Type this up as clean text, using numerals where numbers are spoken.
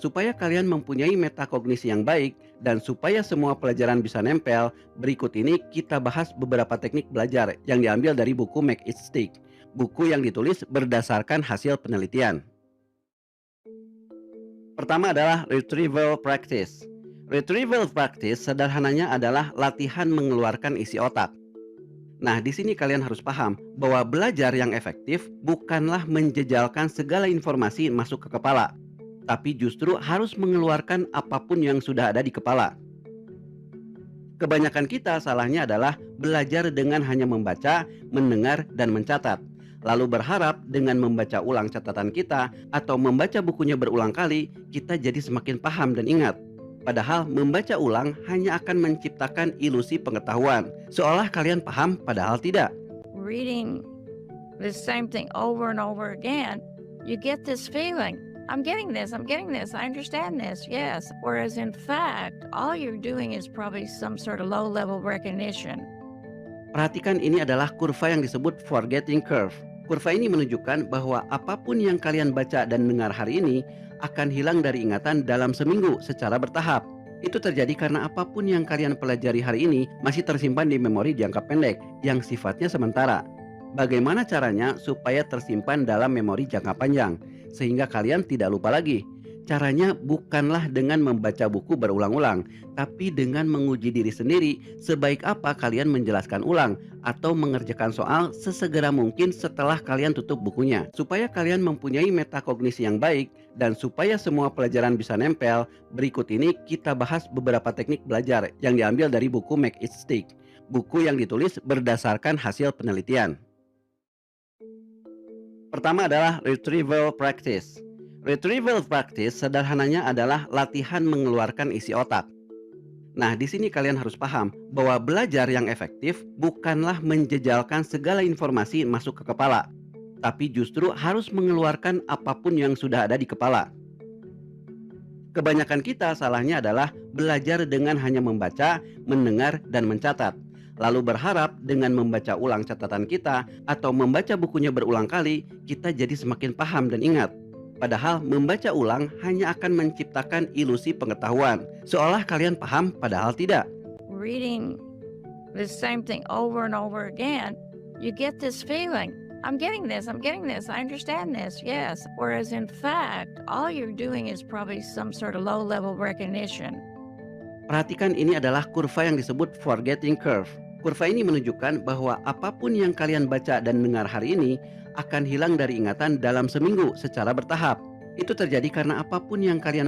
Supaya kalian mempunyai metakognisi yang baik dan supaya semua pelajaran bisa nempel, berikut ini kita bahas beberapa teknik belajar yang diambil dari buku Make It Stick. Buku yang ditulis berdasarkan hasil penelitian. Pertama adalah retrieval practice. Retrieval practice sederhananya adalah latihan mengeluarkan isi otak. Nah, di sini kalian harus paham bahwa belajar yang efektif bukanlah menjejalkan segala informasi masuk ke kepala, tapi justru harus mengeluarkan apapun yang sudah ada di kepala. Kebanyakan kita salahnya adalah belajar dengan hanya membaca, mendengar, dan mencatat. Lalu berharap dengan membaca ulang catatan kita atau membaca bukunya berulang kali, kita jadi semakin paham dan ingat. Padahal membaca ulang hanya akan menciptakan ilusi pengetahuan, seolah kalian paham padahal tidak. Reading the same thing over and over again, you get this feeling, I'm getting this, I understand this, yes. Whereas in fact, all you're doing is probably some sort of low level recognition. Perhatikan, ini adalah kurva yang disebut forgetting curve. Kurva ini menunjukkan bahwa apapun yang kalian baca dan dengar hari ini akan hilang dari ingatan dalam seminggu secara bertahap. Itu terjadi karena apapun yang kalian pelajari hari ini masih tersimpan di memori jangka pendek yang sifatnya sementara. Bagaimana caranya supaya tersimpan dalam memori jangka panjang sehingga kalian tidak lupa lagi? Caranya bukanlah dengan membaca buku berulang-ulang, tapi dengan menguji diri sendiri sebaik apa kalian menjelaskan ulang atau mengerjakan soal sesegera mungkin setelah kalian tutup bukunya. Supaya kalian mempunyai metakognisi yang baik dan supaya semua pelajaran bisa nempel, berikut ini kita bahas beberapa teknik belajar yang diambil dari buku Make It Stick. Buku yang ditulis berdasarkan hasil penelitian. Pertama adalah retrieval practice. Retrieval practice sederhananya adalah latihan mengeluarkan isi otak. Nah, di sini kalian harus paham bahwa belajar yang efektif bukanlah menjejalkan segala informasi masuk ke kepala, tapi justru harus mengeluarkan apapun yang sudah ada di kepala. Kebanyakan kita salahnya adalah belajar dengan hanya membaca, mendengar, dan mencatat. Lalu berharap dengan membaca ulang catatan kita atau membaca bukunya berulang kali, kita jadi semakin paham dan ingat. Padahal membaca ulang hanya akan menciptakan ilusi pengetahuan, seolah kalian paham padahal tidak. Reading the same thing over and over again, you get this feeling, I'm getting this, I understand this, yes. Whereas in fact, all you're doing is probably some sort of low level recognition. Perhatikan, ini adalah kurva yang disebut forgetting curve. Kurva ini menunjukkan bahwa apapun yang kalian baca dan dengar hari ini akan hilang dari ingatan dalam seminggu secara bertahap. Itu terjadi karena apapun yang kalian